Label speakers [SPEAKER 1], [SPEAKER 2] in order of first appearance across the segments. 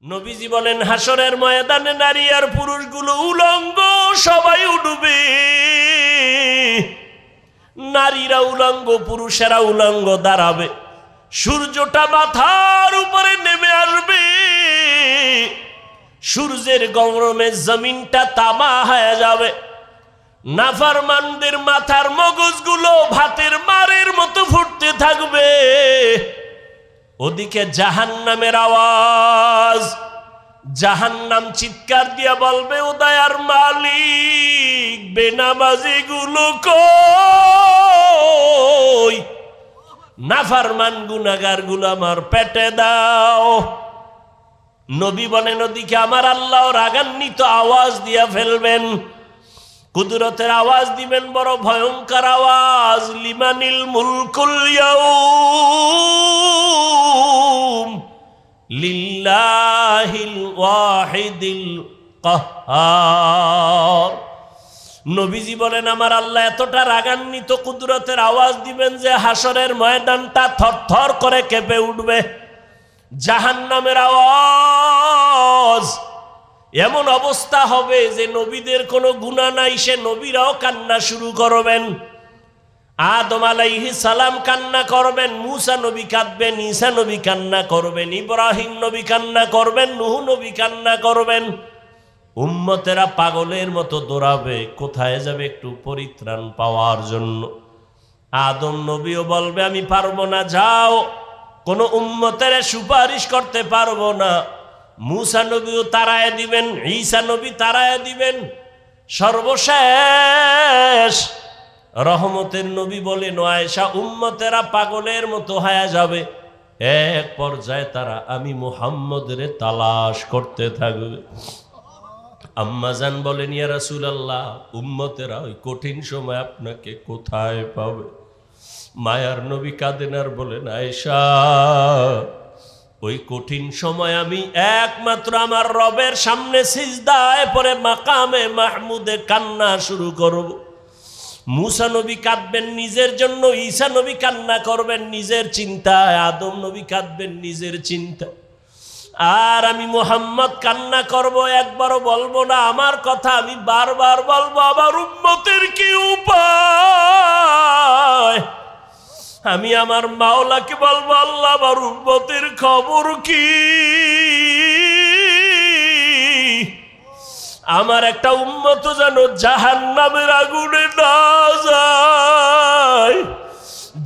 [SPEAKER 1] নবীজি বলেন হাসরের ময়দানে নারী আর পুরুষগুলো উলঙ্গ সবাই উঠবে। নারীরা উলঙ্গ, পুরুষেরা উলঙ্গ দাঁড়াবে। সূর্যটা মাথার উপরে নেমে আসবে। সূর্যের গরমে জমিনটা তামা হয়ে যাবে। নাফরমানদের মাথার মগজগুলো ভাতের মারের মতো ফুটতে থাকবে। ওদিকে জাহান্নামের আওয়াজ। জাহান্নাম চিৎকার দিয়া বলবে, ও দয়ার মালিক, বেনামাজি গুলো কই? নাফরমান গুনাহগার গুলো আমার পেটে দাও। নবী বলেন ওদিকে আমার আল্লাহ রাগান্বিত আওয়াজ দিয়া ফেলবেন, কুদরতের আওয়াজ দিবেন, বড় ভয়ঙ্কর আওয়াজ। লিমানিল মুলকুল ইয়াউম লিল্লাহিল ওয়াহিদিল কাহ্হার। নবীজি বলেন আমার আল্লাহ এতটা রাগান্বিত কুদরতের আওয়াজ দিবেন যে হাসরের ময়দানটা থরথর করে কেঁপে উঠবে। জাহান্নামের আওয়াজ। এমন অবস্থা হবে যে নবীদের কোনো গুনাহ নাই, সে নবীরাও কান্না শুরু করবেন। আদম আলাইহিস সালাম কান্না করবেন, মুসা নবী কাঁদবেন, ঈসা নবী কান্না করবেন, ইব্রাহিম নবী কান্না করবেন, নূহ নবী কান্না করবেন। উম্মতেরা পাগলের মতো দৌড়াবে, কোথায় যাবে একটু পরিত্রাণ পাওয়ার জন্য। আদম নবীও বলবে আমি পারবো না, যাও, কোনো উম্মতের সুপারিশ করতে পারবো না। মুসা নবীও তাড়ায় দিবেন, ঈসা নবী তাড়ায় দিবেন। সর্বশেষ রহমতের নবী বলেন, আয়েশা, উম্মতেরা পাগলের মতো হয়ে যাবে। এক পর্যায়ে তারা আমি মুহাম্মদরে তালাশ করতে থাকবে। আম্মাজান বলেন, ইয়া রাসূলুল্লাহ, উম্মতেরা ওই কঠিন সময় আপনাকে কোথায় পাবে? মায়ার নবী কাঁদেন আর বলেন, আয়েশা, ওই কঠিন সময় আমি একমাত্র আমার রবের সামনে সিজদায় পড়ে মাকামে মাহমুদে কান্না শুরু করব। মুসা নবী কাঁদবেন নিজের জন্য, ঈসা নবী কান্না করবেন নিজের চিন্তায়, আদম নবী কাঁদবেন নিজের চিন্তা। আর আমি মুহাম্মদ কান্না করব, একবারও বলবো না আমার কথা, আমি বারবার বলবো আমার উম্মতের কি উপায়। আমি আমার মাওলাকে বলবো, আল্লাহ আমার উম্মতের খবর কি? আমার একটা উম্মত যেন জাহান্নামের আগুনে না যায়।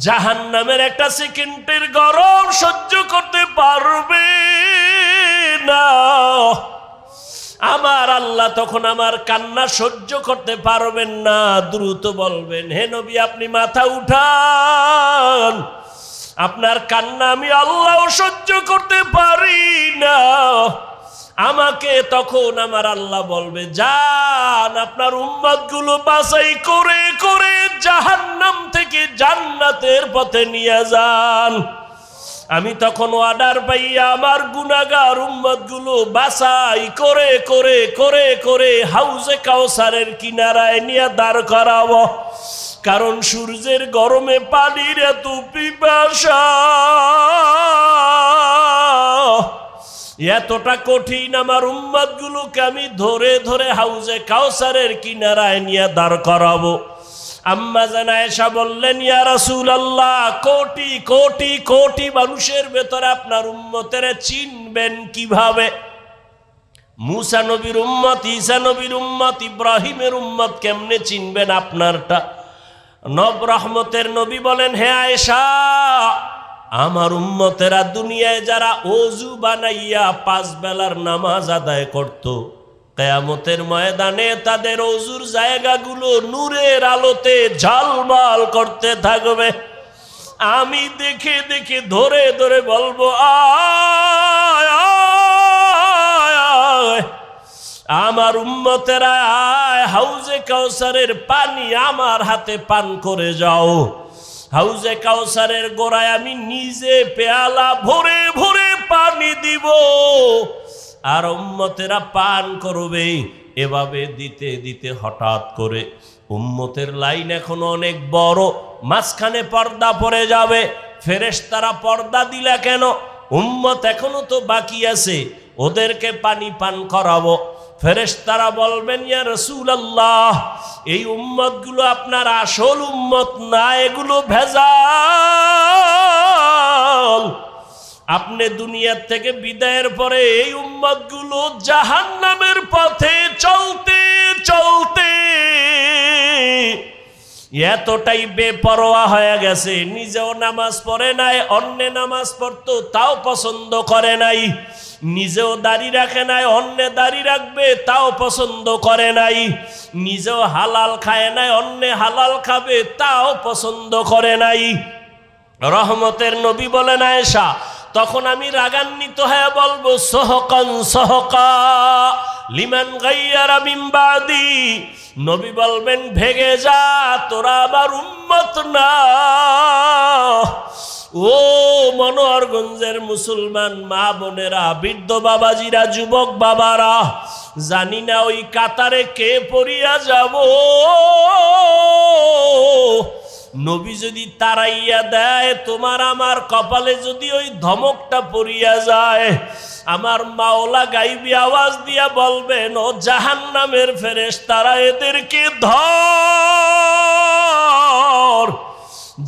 [SPEAKER 1] জাহান্নামের একটা সেকেন্ডের গরম সহ্য করতে পারবে না। আমার আল্লাহ তখন আমার কান্না সহ্য করতে পারবেন না। দ্রুত বলবেন, হে নবী আপনি মাথা উঠান, আপনার কান্না আমি আল্লাহ সহ্য করতে পারি না। আমাকে তখন আমার আল্লাহ বলবে, যান আপনার উম্মতগুলো বাছাই করে করে জাহান্নাম থেকে জান্নাতের পথে নিয়ে যান। আমি তখন অর্ডার পাইয়া আমার গুনাহগার উম্মতগুলো বাছাই করে করে করে করে হাউজে কাউসারের কিনারায় নিয়ে দাঁড় করাবো। কারণ সূর্যের গরমে পানির এত পিপাসা, এতটা কঠিন, আমার উম্মতগুলোকে আমি ধরে ধরে হাউজে কাউসারের কিনারায় নিয়ে দাঁড় করাবো। আম্মা জান আয়েশা বললেন, ইয়া রাসূলুল্লাহ, কোটি কোটি কোটি মানুষের ভেতরে আপনার উম্মতের চিনবেন কিভাবে? মুসা নবীর উম্মত, ঈসা নবীর উম্মত, ইব্রাহিমের উম্মত কেমনে চিনবেন আপনারটা? নব রহমতের নবী বলেন, হে আয়েশা, আমার উম্মতেরা দুনিয়ায় যারা ওযু বানাইয়া 5 বেলার নামাজ আদায় করত, কিয়ামতের ময়দানে তাদের ওযুর জায়গাগুলো নূরের আলোতে ঝলমল করতে থাকবে। আমি দেখে দেখে ধরে ধরে বলবো, আয় আয় আয়, আমার উম্মতেরা আয়, হাউজে কাউসারের পানি আমার হাতে পান করে যাও। হাউজে কাউসারের গোড়ায় আমি নিজে পেয়ালা ভরে ভরে পানি দিব, আর উম্মতেরা পান করবে। এভাবে দিতে দিতে হঠাৎ করে উম্মতের লাইন এখন অনেক বড়, মাঝখানে পর্দা পড়ে যাবে। ফেরেশতারা পর্দা দিলা কেন? উম্মত এখনো তো বাকি আছে। ওদেরকে পানি পান করাবো। ফেরেশতারা বলবেন, ইয়া রাসূলুল্লাহ, এই উম্মতগুলো আপনার আসল উম্মত না, এগুলো ভেজাল। আপনি দুনিয়ার থেকে বিদায়ের পরে এই উম্মতগুলো জাহান্নামের পথে চলতে চলতে এতটাই বেপরোয়া হয়ে গেছে, নিজেও নামাজ পড়ে নাই, অন্য নামাজ পড়তো তাও পছন্দ করে নাই, নিজেও দাড়ি রাখে নাই, অন্য দাড়ি রাখবে তাও পছন্দ করে নাই, নিজেও হালাল খায় নাই, অন্য হালাল খাবে তাও পছন্দ করে নাই। রহমতের নবী বলেন আয়েশা, তখন আমি রাগান্বিত হয়ে বলবো, সহকান সহকা লিমান গাইয়ারা মিন বাদি। নবী বলবেন, ভেগে যা, তোরা আমার উম্মত না। ও মনোহরগঞ্জের মুসলমান মা বোনেরা, বৃদ্ধ বাবাজিরা, যুবক বাবারা, জানি না ওই কাতারে কে পড়িয়া যাব। নবী যদি তারাইয়া দেয়, তোমার আমার কপালে যদি ওই ধমকটা পড়িয়া যায়, আমার মাওলা গাইবি আওয়াজ দিয়া বলবেন, ও জাহান্নামের ফেরেশতারা, এদেরকে ধর,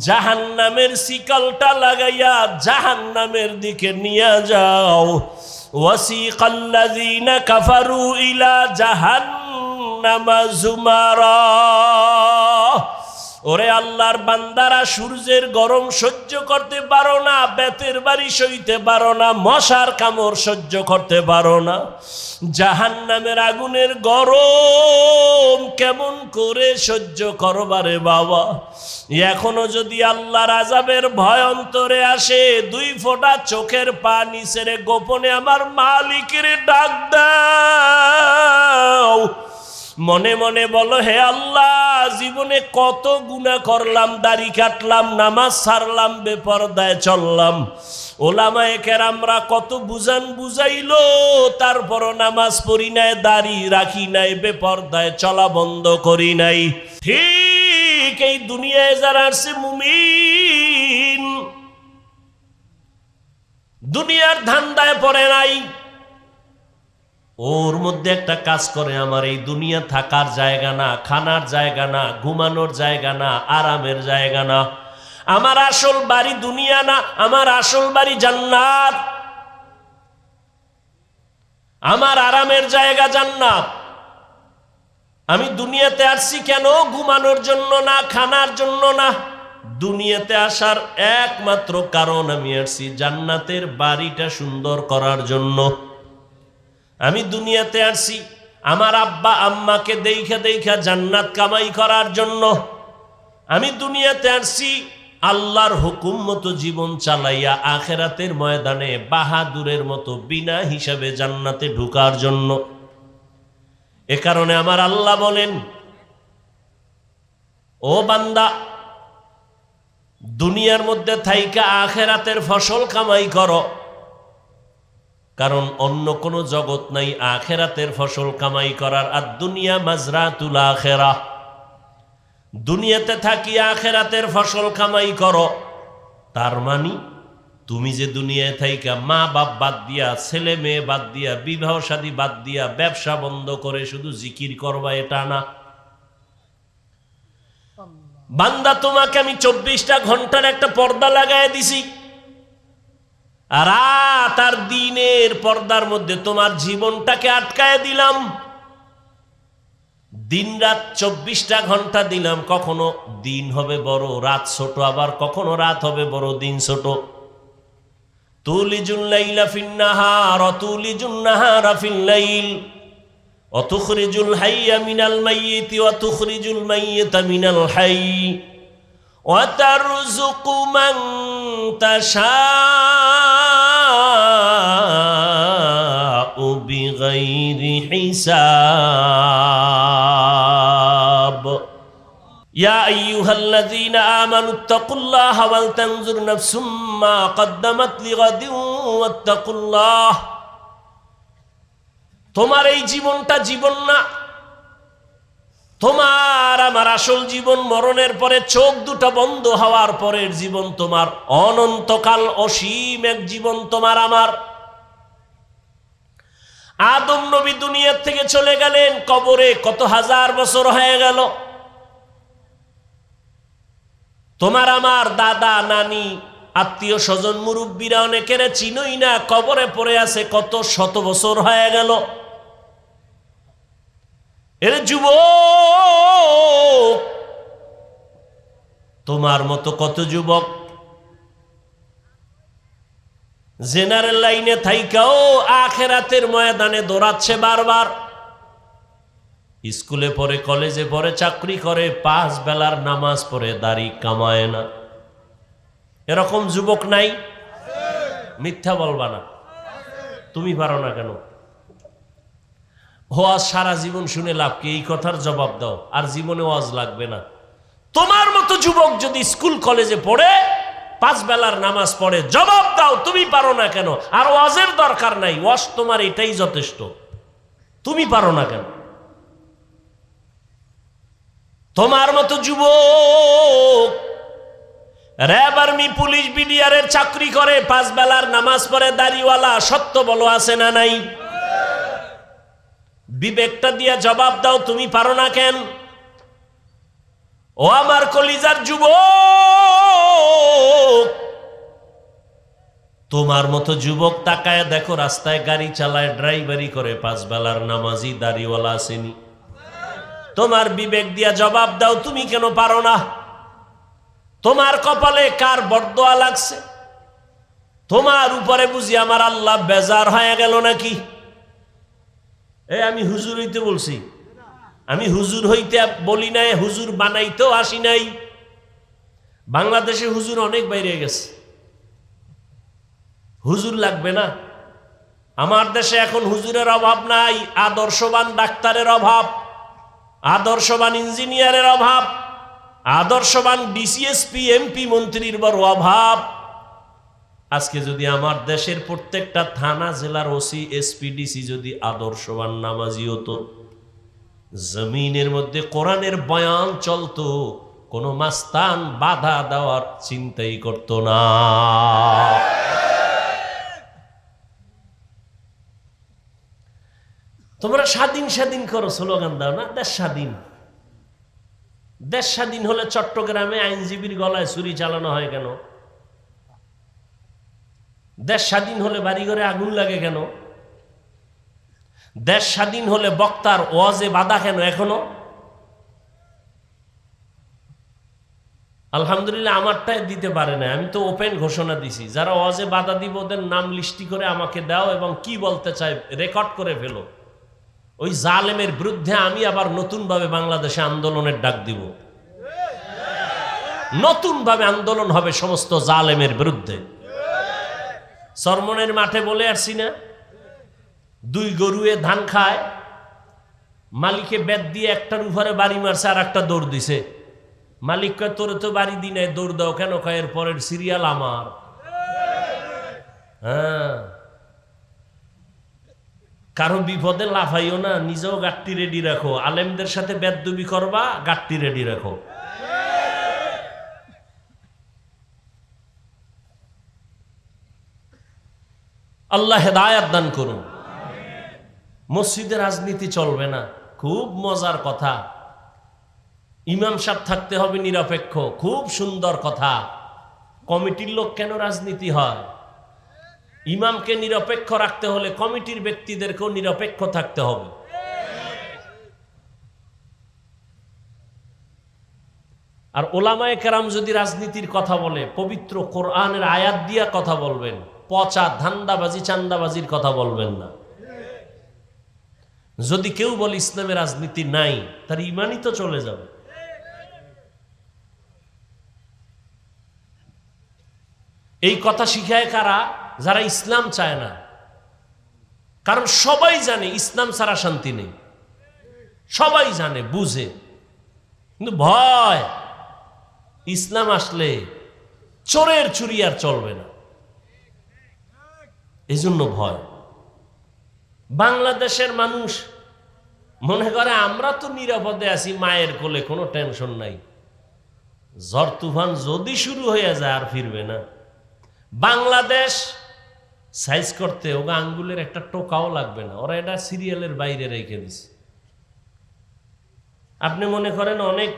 [SPEAKER 1] জাহান্নামের শিকলটা লাগাইয়া জাহান্নামের দিকে নিয়ে যাও। ওয়াসিকাল্লাযীনা কাফারু ইলা জাহান্নামা যুমারা। ওরে আল্লাহর বান্দারা, সূর্যের গরম সহ্য করতে পারো না, বেতের বাড়ি সইতে পারো না, মশার কামড় সহ্য করতে পারো না, জাহান্নামের আগুনের গরম কেমন করে সহ্য করবারে বাবা। এখনো যদি আল্লাহর আযাবের ভয় অন্তরে আসে, 2 ফোঁটা চোখের পানি ছেড়ে গোপনে আমার মালিকের ডাক দাও। মনে মনে বলো, হে আল্লাহ, জীবনে কত গুনাহ করলাম, দাড়ি কাটলাম, নামাজ ছাড়লাম, বেপরদায় চললাম, ওলামায়ে কেরামরা কত বুঝান বুঝাইলো, তারপরও নামাজ পড়ি নাই, দাড়ি রাখি নাই, বেপরদায় চলা বন্ধ করি নাই। ঠিক এই দুনিয়ায় যারা আসছে মুমিন, দুনিয়ার ধান্দায় পড়ে নাই, ওর মধ্যে একটা কাজ করে, আমার এই দুনিয়া থাকার জায়গা না, খানার জায়গা না, ঘুমানোর জায়গা না, আরামের জায়গা না, আমার আসল বাড়ি দুনিয়া না, আমার আসল বাড়ি জান্নাত, আমার আরামের জায়গা জান্নাত। আমি দুনিয়াতে আসছি কেন? ঘুমানোর জন্য না, খানার জন্য না, দুনিয়াতে আসার একমাত্র কারণ, আমি আসছি জান্নাতের বাড়িটা সুন্দর করার জন্য। আমি দুনিয়াতে আসছি আমার আব্বা আম্মাকে দেখা দেখা জান্নাত কামাই করার জন্য। আমি দুনিয়াতে আসছি আল্লাহর হুকুম মতো জীবন চালাইয়া আখেরাতের ময়দানে বাহাদুরের মতো বিনা হিসাবে জান্নাতে ঢোকার জন্য। এ কারণে আমার আল্লাহ বলেন, ও বান্দা, দুনিয়ার মধ্যে থাইকা আখেরাতের ফসল কামাই করো, কারণ অন্য কোনো জগৎ নাই আখেরাতের ফসল কামাই করার। আর দুনিয়া মাজরাতুল আখেরা, দুনিয়াতে থাকি আখেরাতের ফসল কামাই করো। তার মানে তুমি যে দুনিয়ায় থাইকা মা বাপ বাদ দিয়া, ছেলে মেয়ে বাদ দিয়া, বিবাহ শাদী বাদ দিয়া, ব্যবসা বন্ধ করে শুধু জিকির করবা, এটা না। বান্দা, তোমাকে আমি 24টা ঘন্টার একটা পর্দা লাগায় দিছি, রাত আর দিনের পর্দার মধ্যে তোমার জীবনটাকে আটকায় দিলাম। দিন রাত 24টা ঘন্টা দিলাম, কখনো দিন হবে বড়, রাত ছোট, আবার কখনো রাত হবে বড়, দিন ছোট। তুলিজুল লাইলা ফিন নাহার ওয়া তুলিজুন নাহারা ফিল লাইল ওয়া তুখরিজুল হাইয়া মিনাল মাইয়িতি ওয়া তুখরিজুল মাইয়িতা মিনাল হাইয়্যি ওয়া তারযুকু মান তাশাউ বিগাইরি হিসাব। ইয়া আইয়ুহাল্লাযীনা আমানুত্তাকুল্লাহা ওয়াল তানজুর নাফসুম মা কদ্দামাত লিগাদিন ওয়াত্তাকুল্লাহ। তোমার এই জীবনটা জীবন না, তোমার আমার আসল জীবন মরণের পরে, চোখ দুটো বন্ধ হওয়ার পরের জীবন তোমার, অনন্তকাল অসীম এক জীবন তোমার আমার। আদম নবী দুনিয়ার থেকে চলে গেলেন, কবরে কত হাজার বছর হয়ে গেল। তোমার আমার দাদা নানি আত্মীয় স্বজন মুরব্বীরা অনেকের চিনই না, কবরে পড়ে আছে, কত শত বছর হয়ে গেল। এর যুবক, তোমার মতো কত যুবক জেনারেল লাইনে থাইকাও আখেরাতের ময়দানে দৌড়াচ্ছে বারবার। স্কুলে পড়ে, কলেজে পড়ে, চাকরি করে, 5 বেলার নামাজ পড়ে, দাড়ি কামায় না। এরকম যুবক নাই? মিথ্যা বলবা না। তুমি পারো না কেন? ওয়াজ সারা জীবন শুনে লাভ কি? এই কথার জবাব দাও, আর জীবনে ওয়াজ লাগবে না। তোমার মতো যুবক যদি স্কুল কলেজে পড়ে, 5 বেলার নামাজ পড়ে, জবাব দাও তুমি পারো না কেন? আর ওয়াজের দরকার নাই, ওয়াজ তোমার এটাই যথেষ্ট। তুমি পারো না কেন? তোমার মতো যুবক র‍্যাব, আর্মি, পুলিশ, বিডিআরের চাকরি করে, 5 বেলার নামাজ পড়ে, দাড়িওয়ালা, সত্য বলো আছে না নাই? বিবেকটা দিয়া জবাব দাও, তুমি পারো না কেন? ও আমার কলিজার যুবক, তোমার মতো যুবক তাকায় দেখো, রাস্তায় গাড়ি চালায়, ড্রাইভারি করে, 5 বেলার নামাজি, দাড়িওয়ালা আসেনি। তোমার বিবেক দিয়া জবাব দাও, তুমি কেন পারো না? তোমার কপালে কার বরদোয়া লাগছে? তোমার উপরে বুঝি আমার আল্লাহ বেজার হয়ে গেল নাকি? আমি হুজুর হইতে বলছি, আমি হুজুর হইতে বলি নাই, হুজুর বানাইতেও আসি নাই। বাংলাদেশে হুজুর অনেক বাইরে গেছে, হুজুর লাগবে না। আমার দেশে এখন হুজুরের অভাব নাই, আদর্শবান ডাক্তারের অভাব, আদর্শবান ইঞ্জিনিয়ারের অভাব, আদর্শবান ডিসিএসপি, এমপি, মন্ত্রীর বড় অভাব। আজকে যদি আমার দেশের প্রত্যেকটা থানা, জেলার ওসি, এসপি, ডিসি যদি আদর্শবান নামাজি হতো, জমিনের মধ্যে কোরআনের বয়ান চলতো, কোনো মাস্তান বাধা দেওয়ার চিন্তাই করতো না। তোমরা স্বাধীন স্বাধীন করো, স্লোগান দাও না, দেশ স্বাধীন। দেশ স্বাধীন হলে চট্টগ্রামে আইনজীবীর গলায় ছুরি চালানো হয় কেন? দেশ স্বাধীন হলে বাড়িঘরে আগুন লাগে কেন? দেশ স্বাধীন হলে বক্তার ওয়াজে বাধা কেন এখনো? আলহামদুলিল্লাহ আমারটাই দিতে পারে না, আমি তো ওপেন ঘোষণা দিছি, যারা ওয়াজে বাধা দিব ওদের নাম লিস্টি করে আমাকে দাও, এবং কি বলতে চাই রেকর্ড করে ফেলো। ওই জালেমের বিরুদ্ধে আমি আবার নতুন ভাবে বাংলাদেশে আন্দোলনের ডাক দিব। নতুন ভাবে আন্দোলন হবে সমস্ত জালেমের বিরুদ্ধে। চরমনের মাঠে বলে আসছি না, 2 গরুয়ে ধান খায়, মালিকে বেত দিয়ে একটার উপরে বাড়ি মারছে, আর একটা দৌড় দিছে। মালিক কয় তোরে তো বাড়ি দি নাই, দৌড় দাও কেন? কয় এর পরের সিরিয়াল আমার। হ্যাঁ, কারো বিপদে লাফাইও না, নিজেও গাট্টি রেডি রাখো। আলেমদের সাথে বেদবি করবা, গাট্টি রেডি রাখো। আল্লাহ হেদায়াত দান করুন। মসজিদে রাজনীতি চলবে না, খুব মজার কথা। ইমাম সাহেব থাকতে হবে নিরপেক্ষ, খুব সুন্দর কথা। কমিটির লোক কেন রাজনীতি হয়? ইমামকে নিরপেক্ষ রাখতে হলে কমিটির ব্যক্তিদেরকেও নিরপেক্ষ থাকতে হবে। আর ওলামায়ে কেরাম যদি রাজনীতির কথা বলে, পবিত্র কোরআনের আয়াত দিয়া কথা বলবেন, পচা ধান্দাবাজি চান্দাবাজির কথা বলবেন না। যদি কেউ বলে ইসলামে রাজনীতি নাই, তার ইমানই তো চলে যাবে। এই কথা শিখায় কারা? যারা ইসলাম চায় না। কারণ সবাই জানে ইসলাম ছাড়া শান্তি নেই, সবাই জানে, বুঝে, কিন্তু ভয়, ইসলাম আসলে চোরের চুরি আর চলবে না, এই জন্য ভয়। বাংলাদেশের মানুষ মনে করে আমরা তো নিরাপদে আছি, মায়ের কোলে, কোনো টেনশন নাই। ঝড় তুফান যদি শুরু হয়ে যায় আর ফিরবে না। বাংলাদেশ সাইজ করতে ওগা আঙ্গুলের একটা টোকাও লাগবে না, ওরা এটা সিরিয়ালের বাইরে রেখে দিছে। আপনি মনে করেন অনেক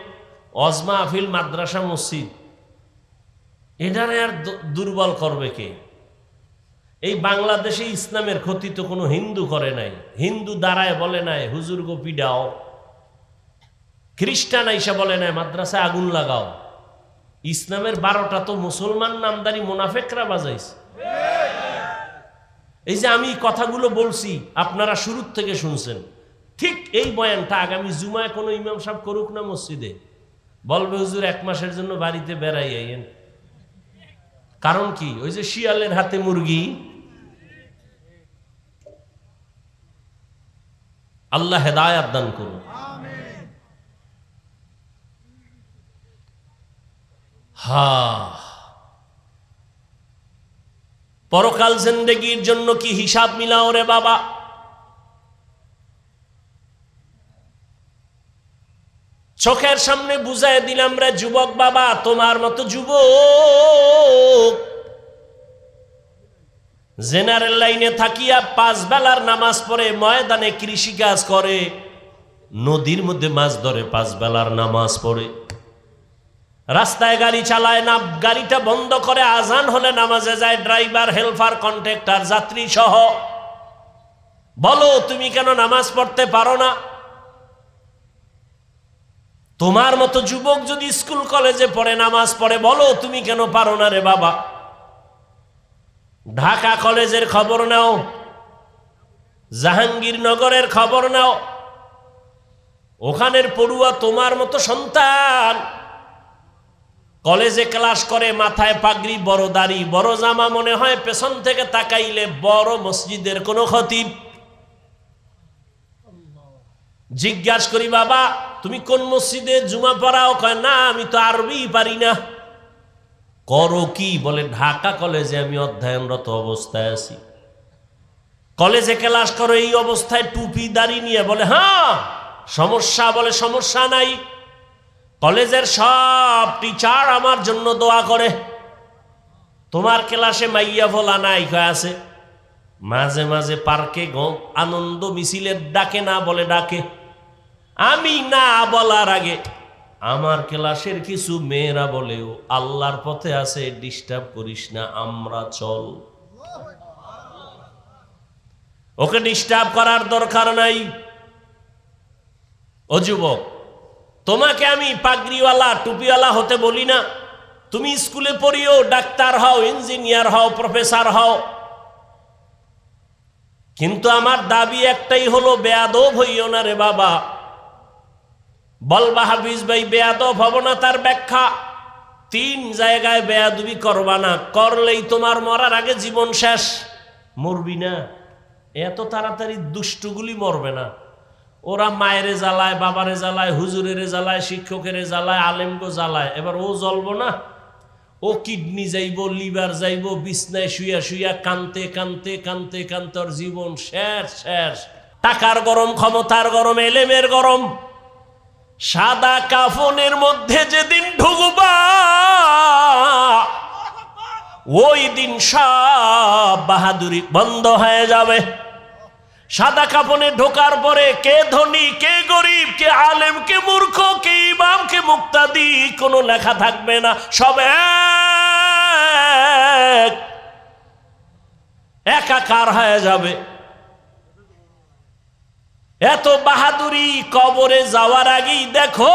[SPEAKER 1] অজমা আফিল মাদ্রাসা মসজিদ, এটারে আর দুর্বল করবে কে? এই বাংলাদেশে ইসলামের ক্ষতি তো কোনো হিন্দু করে নাই, হিন্দু দাঁড়ায় বলে নাই হুজুর গো পিডাও, খ্রিস্টান আইসা বলে নাই মাদ্রাসায় আগুন লাগাও। ইসলামের 12টা তো মুসলমান নামদারি মুনাফেকরা বাজাইছে। এই যে আমি কথাগুলো বলছি আপনারা শুরুর থেকে শুনছেন, ঠিক এই বয়ানটা আগামী জুমায় কোনো ইমাম সাহেব করুক না মসজিদে, বলবে হুজুর 1 মাসের জন্য বাড়িতে বেড়াই আইয়েন। কারণ কি? ওই যে শিয়ালের হাতে মুরগি। আল্লাহ হেদায়াত দান করুন। পরকাল জিন্দেগির জন্য কি হিসাব মিলাও রে বাবা? চোখের সামনে বুঝায় দিলাম রে যুবক বাবা, তোমার মতো যুবক জেনারেল লাইনে থাকিয়া 5 বেলার নামাজ পড়ে ময়দানে কৃষি কাজ করে, নদীর মধ্যে মাছ ধরে 5 বেলার নামাজ পড়ে, রাস্তায় গাড়ি চালায় না, গাড়িটা বন্ধ করে আজান হলে নামাজে যায়, ড্রাইভার, হেল্পার, কন্ট্রাক্টর, যাত্রী সহ। বলো তুমি কেন নামাজ পড়তে পারো না? তোমার মতো যুবক যদি স্কুল কলেজে পড়ে নামাজ পড়ে, বলো তুমি কেন পারো না রে বাবা? ঢাকা কলেজের খবর নাও, জাহাঙ্গীরনগরের খবর নাও, ওখানের পড়ুয়া তোমার মতো সন্তান কলেজে ক্লাস করে, মাথায় পাগড়ি, বড় দাড়ি, বড় জামা, মনে হয় পেছন থেকে তাকাইলে বড় মসজিদের কোনো খতিব। জিজ্ঞাসা করি বাবা তুমি কোন মসজিদে জুমা পড়াও? কয় না আমি তো আরবি পারি না। করো কি? বলে ঢাকা কলেজে আমি অধ্যয়নরত অবস্থায় আছি। কলেজে ক্লাস করো এই অবস্থায় টুপি দাড়ি নিয়ে? বলে হ্যাঁ। সমস্যা? বলে সমস্যা নাই, কলেজের সব টিচার আমার জন্য দোয়া করে। তোমার ক্লাসে মাইয়া ভোলা নাই? কয় আছে। মাঝে মাঝে পার্কে আনন্দ মিছিলের ডাকে না বলে ডাকে। আমি না বলার আগে আমার ক্লাসের কিছু মেয়েরা বলেও আল্লাহর পথে আছে, ডিস্টার্ব করিস না, আমরা চল। ওকে ডিস্টার্ব করার দরকার নাই। ও যুবক, তোমাকে আমি পাগড়িওয়ালা টুপিওয়ালা হতে বলি না, তুমি স্কুলে পড়িও, ডাক্তার হও, ইঞ্জিনিয়ার হও, প্রফেসর হও, কিন্তু আমার দাবি একটাই হলো বেয়াদব হইও না রে বাবা। বলবা হাফিজ ভাই বেয়াদব হব না, তার ব্যাখ্যা 3 জায়গায় বেয়াদবি করবা না, করলেই তোমার মরার আগে জীবন শেষ। মরবি না, এত তাড়াতাড়ি দুষ্টুগুলি মরবে না। ওরা মায়েরে জ্বালায়, বাবারে জ্বালায়, হুজুরেরে জ্বালায়, শিক্ষকের জ্বালায়, আলেমগো জ্বালায়, এবার ও জ্বলবো না? ও কিডনি যাইব, লিভার যাইব, বিছনায় শুইয়া শুইয়া কানতে কানতে কানতে কানতে ওর জীবন শেষ শেষ। টাকার গরম, ক্ষমতার গরম, এলেমের গরম, সাদা কাফনের মধ্যে যেদিন ঢুকবা ওই দিন সব বাহাদুরি বন্ধ হয়ে যাবে। সাদা কাফনে ঢোকার পরে কে ধনী, কে গরিব, কে আলেম, কে মূর্খ, কে ইমাম, কে মুক্তাদি কোনো লেখা থাকবে না, সব একাকার হয়ে যাবে। এত বাহাদুরি কবরে যাওয়ার আগেই দেখো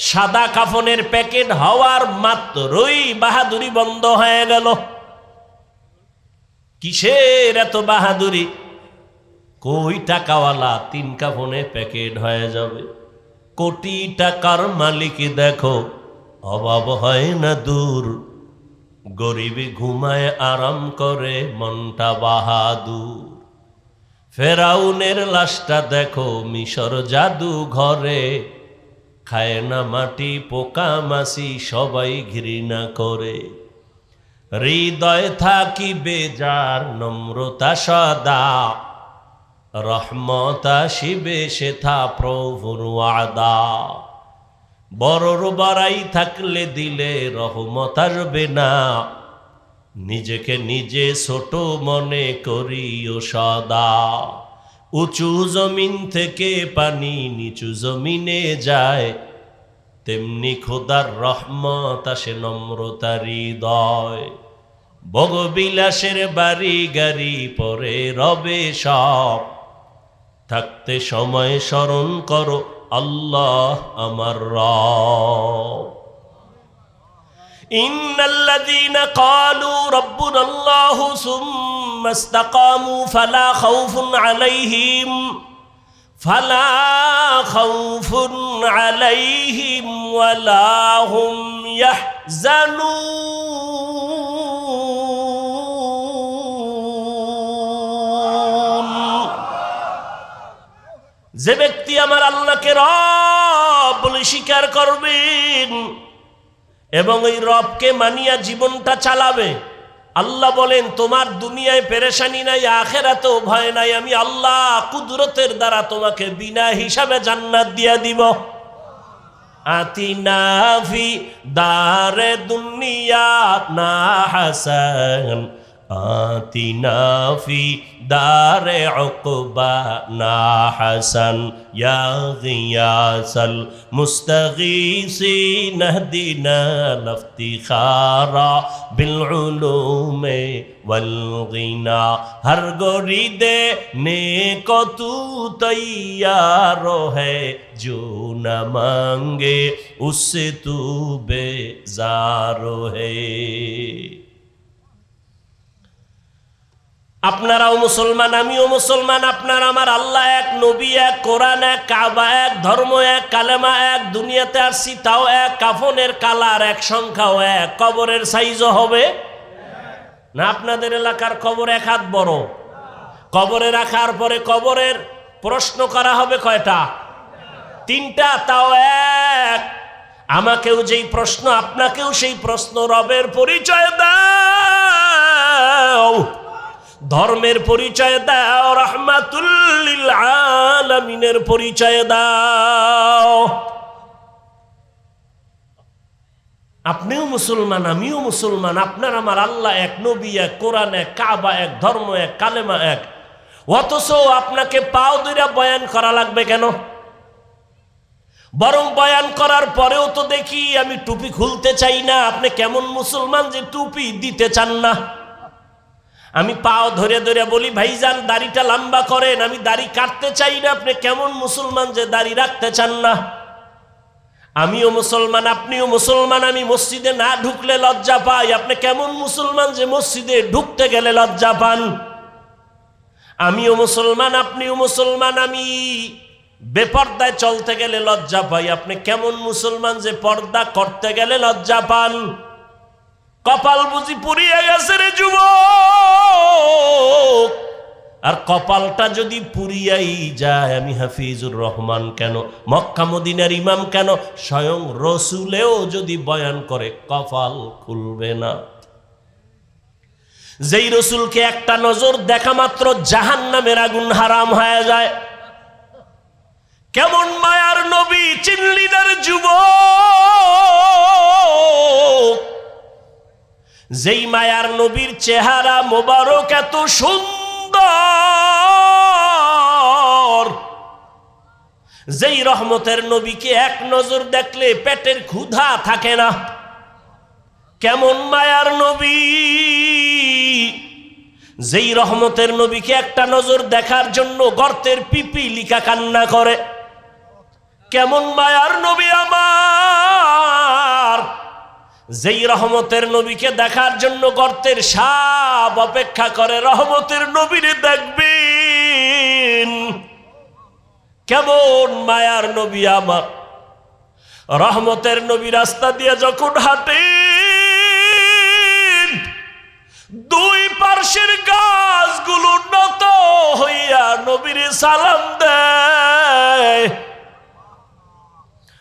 [SPEAKER 1] সাদা কাফনের প্যাকেট হওয়ার মাত্রই বাহাদুরি বন্ধ হয়ে গেল। কিসের এত বাহাদুরি? কই টাকাওয়ালা 3 কাফনে প্যাকেট হয়ে যাবে। কোটি টাকার মালিক দেখো অভাব হয় না দূর, গরিবে ঘুমায় আরাম করে মনটা বাহাদুর। ফেরাউনের লাশটা দেখো মিশর জাদু ঘরে, খায় না মাটি পোকা মাছি সবাই ঘৃণা করে। হৃদয় থাকিবে যার নম্রতা সদা, রহমত আসিবে সেথা প্রভুর ওয়াদা। বড়র বাড়াই থাকলে দিলে রহমত আসবে না, নিজেকে নিজে ছোট মনে করিও সদা। উঁচু জমিন থেকে পানি নিচু জমিনে যায়, তেমনি খোদার রহমত আসে নম্রতার হৃদয়। ভোগবিলাসের বাড়ি গাড়ি পরে রবে সব, থাকতে সময় স্মরণ করো আল্লাহ আমার রব। ইন্নাল্লাযীনা ক্বালু রাব্বুনাল্লাহু সুম্মা ইসতাকামু ফালা খাউফুন আলাইহিম ওয়ালা হুম ইয়াহজানুন। যে ব্যক্তি আমার আল্লাহকে রব বলে স্বীকার করবেন এবং এই রবকে মানিয়া জীবনটা চালাবে, আল্লাহ বলেন তোমার দুনিয়ায় পেরেশানি নাই, আখিরাতেও ভয় নাই। আমি আল্লাহ কুদরতের দ্বারা তোমাকে বিনা হিসাবে জান্নাত দিয়া দিব। আতিনা ফি দারে দুনিয়া না হাসান, আতিনা ফি দারে উকবা না হাসান, ইয়া গিয়াসাল মুস্তাগীসিন ইহদিনা লিফতিখারা বিল উলুমে ওয়াল গিনা। হর গরিদে নেক তু তৈয়ার है जो न मांगे उससे तू बेजार है। আপনারাও মুসলমান, আমিও মুসলমান। আপনার আমার আল্লাহ এক, নবী এক, কোরআন এক, কাবা এক, ধর্ম এক, কালেমা এক, দুনিয়াতে আসছি তাও এক, কাফনের কালার এক, সংখ্যাও এক, কবরের সাইজও হবে না। আপনাদের এলাকার কবর এক হাত বড়, কবরে রাখার পরে কবরের প্রশ্ন করা হবে কয়টা? তিনটা, তাও এক। আমাকেও যেই প্রশ্ন, আপনাকেও সেই প্রশ্ন। রবের পরিচয় দাও, ধর্মের পরিচয় দাও, রাহমাতুল লিল আলামিনের পরিচয় দাও। আপনিও মুসলমান, আমিও মুসলমান। আপনার আমার আল্লাহ এক, নবী এক, কোরআন এক, কাবা এক, ধর্ম এক, কালেমা এক। অথচ আপনাকে পাও ধরে বয়ান করা লাগবে কেন? বরং বয়ান করার পরেও তো দেখি আমি টুপি খুলতে চাই না। আপনি কেমন মুসলমান যে টুপি দিতে চান না? আমি পাও ধরে ধরে বলি ভাইজান দাড়িটা লম্বা করেন, আমি দাড়ি কাটতে চাই না। আপনি কেমন মুসলমান যে দাড়ি রাখতে চান না? আমিও মুসলমান, আপনিও মুসলমান। আমি মসজিদে না ঢুকলে লজ্জা পাই। আপনি কেমন মুসলমান যে মসজিদে ঢুকতে গেলে লজ্জা পান? আমিও মুসলমান, আপনিও মুসলমান। আমি বেপর্দায় চলতে গেলে লজ্জা পাই। আপনি কেমন মুসলমান যে পর্দা করতে গেলে লজ্জা পান? কপাল বুঝি পুড়িয়ে গেছে রে যুবক। আর কপালটা যদি পুড়িয়াই যায়, আমি হাফিজুর রহমান কেন, মক্কা মদিনার ইমাম কেন, স্বয়ং রসুলেও যদি বয়ান করে কপাল খুলবে না। যেই রসুলকে একটা নজর দেখা মাত্র জাহান্নামের আগুন হারাম হয়ে যায়, কেমন মায়ার নবী চিনলি না রে যুবক? যেই মায়ার নবীর চেহারা মোবারক এত সুন্দর, যেই রহমতের নবীকে এক নজর দেখলে পেটের ক্ষুধা থাকে না, কেমন মায়ার নবী? যেই রহমতের নবীকে একটা নজর দেখার জন্য গর্তের পিপিলিকা কান্না করে, কেমন মায়ার নবী আমার? যেই রহমতের নবীকে দেখার জন্য গর্তের সাপ অপেক্ষা করে, রহমতের নবীরে দেখবেন, কেমন মায়ার নবী আমার? রহমতের নবী রাস্তা দিয়ে যখন হাঁটে, দুই পার্শ্বের গাছগুলো নত হইয়া নবীরে সালাম দেয়।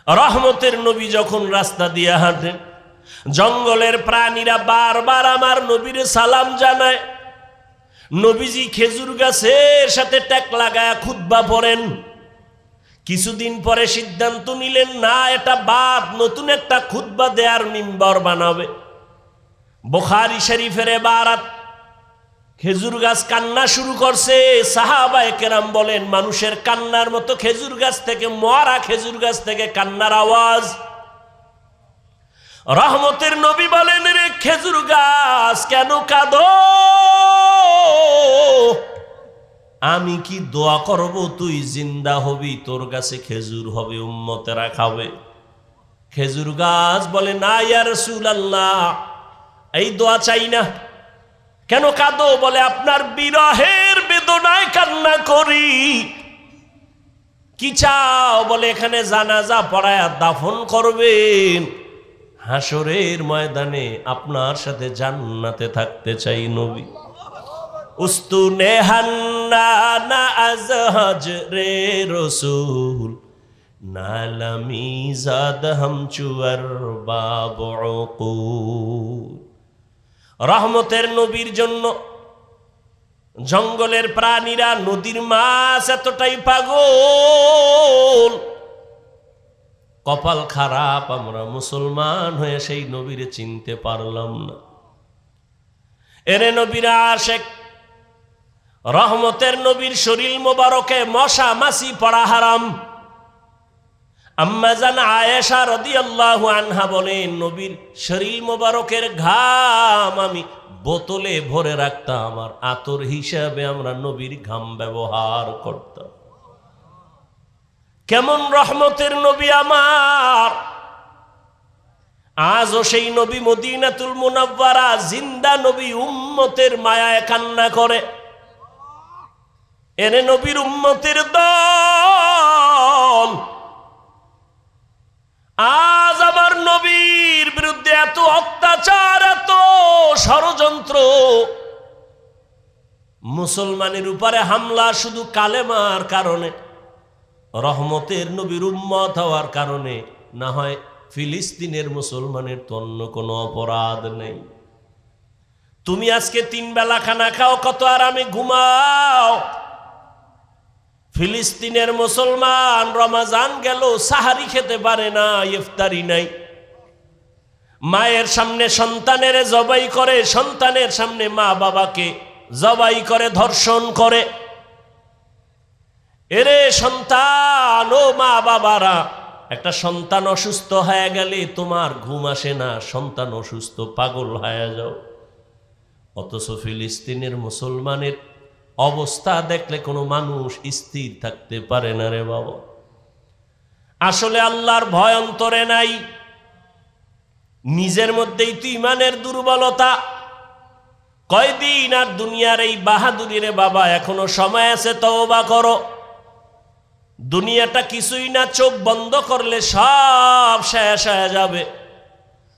[SPEAKER 1] রহমতের নবী যখন রাস্তা দিয়ে হাঁটেন, জঙ্গলের প্রাণীরা বারবার আমার নবীরে সালাম জানায়। নবীজি খেজুর গাছের সাথে ট্যাক লাগায়া খুতবা পড়েন। কিছুদিন পরে সিদ্ধান্ত নিলেন, না এটা বাদ, নতুন একটা খুতবা দেয়ার মিম্বর বানাবে। বুখারী শরীফের ইবারত, খেজুর গাছ কান্না শুরু করছে। সাহাবায়ে কেরাম বলেন, মানুষের কান্নার মতো খেজুর গাছ থেকে, মরা খেজুর গাছ থেকে কান্নার আওয়াজ। রহমতের নবী বলেন, রে খেজুর গাছ কেন কাঁদো? আমি কি দোয়া করব তুই জিন্দা হবি, তোর কাছে খেজুর হবে, উম্মতেরা খাবে। খেজুর গাছ বলে, না ইয়া রাসূলুল্লাহ, এই দোয়া চাই না। কেন কাঁদো? বলে, আপনার বিরহের বেদনায় কান্না করি। কি চাও? বলে, এখানে জানাজা পড়ায়া দাফন করবেন, হাসরের ময়দানে আপনার সাথে জান্নাতে থাকতে চাই। নবী উস্তুনে হান্নানা আজহাজ রে রসুল নালামি জাদ হামচুয়ার বাবুকুল। রহমতের নবীর জন্য জঙ্গলের প্রাণীরা, নদীর মাছ এতটাই পাগল। কপাল খারাপ, আমরা মুসলমান হয়ে সেই নবীরে চিনতে পারলাম না। এরে নবীরা আশেক, রহমতের নবীর শরীর মোবারকে মশা মাছি পড়া হারাম। আম্মা জান আয়েশা রাদিয়াল্লাহু আনহা বলেন, নবীর শরীর মোবারকের ঘাম আমি বোতলে ভরে রাখতাম, আর আতর হিসাবে আমরা নবীর ঘাম ব্যবহার করতাম। কেমন রহমতের নবী আমার! আজও সেই নবী মদিনাতুল মুনাওয়ারা জিন্দা নবী, উম্মতের মায়ায় কান্না করে। এরে নবীর উম্মতের দল, আজ আমার নবীর বিরুদ্ধে এত অত্যাচার, এত ষড়যন্ত্র, মুসলমানের উপরে হামলা শুধু কালেমার কারণে, রহমতের নবীর উম্মত হওয়ার কারণে। না হয় ফিলিস্তিনের মুসলমানের তো অন্য কোনো অপরাধ নেই। তুমি আজকে 3 বেলা খানা খাও, কত আরামে ঘুমাও। ফিলিস্তিনের মুসলমান রমজান গেল, সাহারি খেতে পারে না, ইফতারি নাই। মায়ের সামনে সন্তানের জবাই করে, সন্তানের সামনে মা বাবাকে জবাই করে, ধর্ষণ করে। এরে সন্তান ও মা বাবারা, একটা সন্তান অসুস্থ হয়ে গেলে তোমার ঘুম আসে না, সন্তান অসুস্থ, পাগল হয়ে যাও। অথচ ফিলিস্তিনের মুসলমানের অবস্থা দেখলে কোনো মানুষ স্থির থাকতে পারে না রে বাবা। আসলে আল্লাহর ভয় অন্তরে নাই, নিজের মধ্যেই তো ইমানের দুর্বলতা। কয়দিন আর দুনিয়ার এই বাহাদুরি রে বাবা, এখনো সময় আছে, তওবা করো। দুনিয়াটা কিছুই না, চোখ বন্ধ করলে সব শেষ হয়ে যাবে।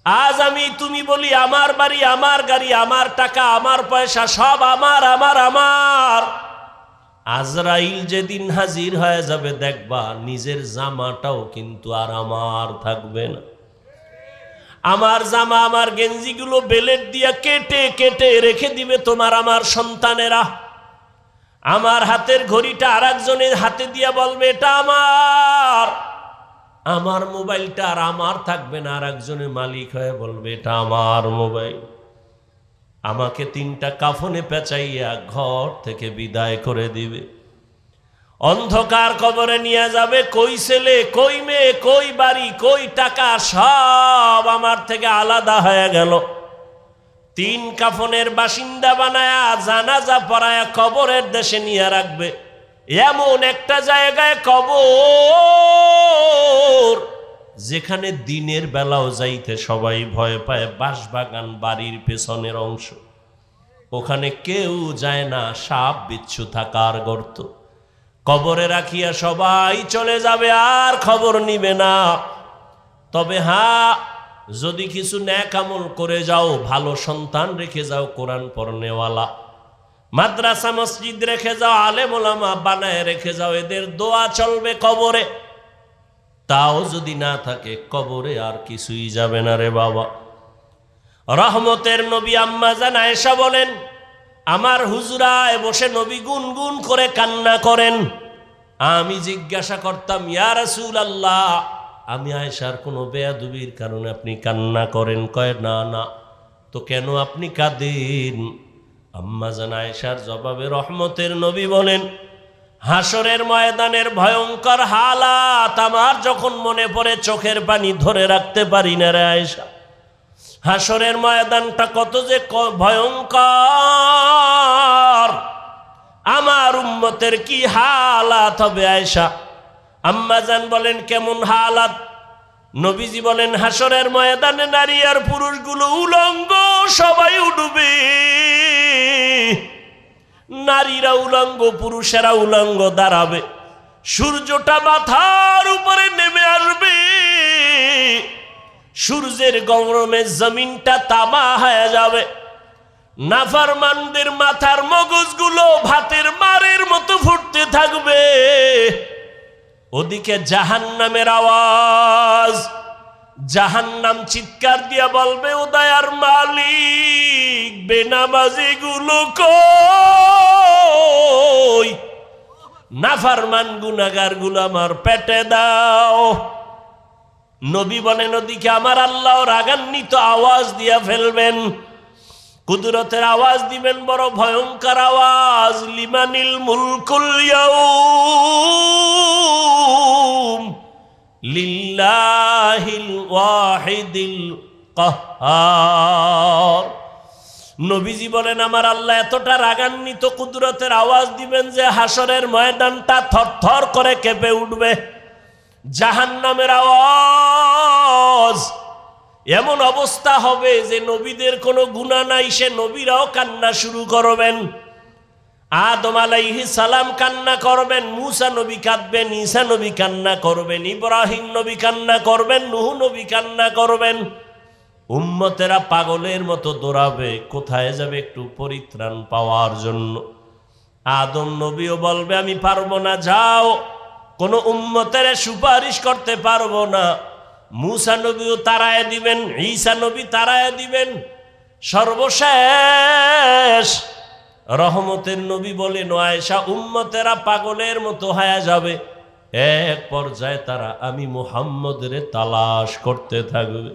[SPEAKER 1] আজ আমি তুমি বলি, আমার বাড়ি, আমার গাড়ি, আমার টাকা, আমার পয়সা, সব আমার আমার আমার। আজরাইল যেদিন হাজির হয়ে যাবে, দেখবা নিজের জামাটাও কিন্তু আর আমার থাকবে না। আমার জামা, আমার গেঞ্জিগুলো বেলেট দিয়া কেটে কেটে রেখে দিবে তোমার আমার সন্তানেরা। আমার হাতের ঘড়িটা আর একজনের হাতে দিয়া বলবে এটা আমার। আমার মোবাইলটা আর আমার থাকবে না, আর একজনের মালিক হয়ে বলবে এটা আমার মোবাইল। আমাকে 3টা কাফনে পেঁচাইয়া ঘর থেকে বিদায় করে দিবে। অন্ধকার কবরে নিয়ে যাবে। কই ছেলে, কই মেয়ে, কই বাড়ি, কই টাকা, সব আমার থেকে আলাদা হয়ে গেল। 3 কাফনের বাসিন্দা বানায়া জানাজা পড়ায়া কবরের দেশে নিয়ে রাখবে। এমন একটা জায়গায় কবর যেখানে দিনের বেলাও যাইতে সবাই ভয় পায়। বাঁশবাগান বাড়ির পেছনের অংশ, ওখানে কেউ যায় না, সাপ বিচ্ছু থাকার গর্ত। কবরে রাখিয়া সবাই চলে যাবে, আর খবর নিবে না। তবে হ্যাঁ, যদি কিছু নেক আমল করে যাও, ভালো সন্তান রেখে যাও, কোরআন পড়নেওয়ালা, মাদ্রাসা মসজিদ রেখে যাও, আলেম ওলামা বানায় রেখে যাও, এদের দোয়া চলবে কবরে। তাও যদি না থাকে, কবরে আর কিছুই যাবে না রে বাবা। রহমতের নবী আম্মা জান আয়েশা বলেন, আমার হুজরায় বসে নবী গুনগুন করে কান্না করেন। আমি জিজ্ঞাসা করতাম, ইয়া রাসূলুল্লাহ, আমি আয়েশার কোনো বেয়াদবির কারণে আপনি কান্না করেন? কয় না না, তো কেন আপনি কাঁদেন? আম্মা জান আয়েশার জবাবে রহমতের নবী বলেন, হাসরের ময়দানের ভয়ঙ্কর হালাত আমার যখন মনে পড়ে চোখের পানি ধরে রাখতে পারি না রে আয়েশা। হাসরের ময়দানটা কত যে ভয়ঙ্কর, আমার উম্মতের কি হালাত হবে আয়েশা। আম্মা জান বলেন কেমন হালাত? নবীজি বলেন হাসরের ময়দানে নারী আর পুরুষগুলো উলঙ্গ সবাই উঠবে, নারীরা উলঙ্গ পুরুষেরা উলঙ্গ দাঁড়াবে, সূর্যটা মাথার উপরে নেমে আসবে, সূর্যের গরমে জমিনটা তামা হয়ে যাবে, নাফরমানদের মাথার মগজগুলো ভাতের মারের মতো ফুটতে থাকবে, ওদিকে জাহান্নামের আওয়াজ, জাহান্নাম চিৎকার দিয়া বলবে ও দয়ার মালিক বেনামাজি গুলো কই, নাফরমান গুনাহগার গুলো আমার পেটে দাও। নবী বলেন ওদিকে আমার আল্লাহ রাগান্বিত আওয়াজ দিয়া ফেলবেন, কুদরতের আওয়াজ দিবেন, বড় ভয়ঙ্কর আওয়াজ, লিমানিল মুলকুল ইয়াউম লিল্লাহিল ওয়াহিদিল কাহ্হার। নবীজি বলেন আমার আল্লাহ এতটা রাগান্বিত কুদরতের আওয়াজ দিবেন যে হাসরের ময়দানটা থরথর করে কেঁপে উঠবে। জাহান্নামের আওয়াজ, এমন অবস্থা হবে যে নবীদের কোনো গুনাহ নাই, সে নবীরাও কান্না শুরু করবেন। আদম আলাইহিস সালাম কান্না করবেন, মূসা নবী কাঁদবেন, ঈসা নবী কান্না করবেন, ইব্রাহিম নবী কান্না করবেন, নূহ নবী কান্না করবেন। উম্মতেরা পাগলের মতো দৌড়াবে, কোথায় যাবে একটু পরিত্রাণ পাওয়ার জন্য। আদম নবীও বলবে আমি পারবো না, যাও, কোনো উম্মতের সুপারিশ করতে পারবো না। মূসা নবীও তাড়ায় দিবেন, ঈসা নবী তাড়ায় দিবেন। সর্বশেষ রহমতের নবী বলেন আয়েশা উম্মতেরা পাগলের মতো হয়ে যাবে, এক পর্যায়ে তারা আমি মুহাম্মদের তালাশ করতে থাকবে।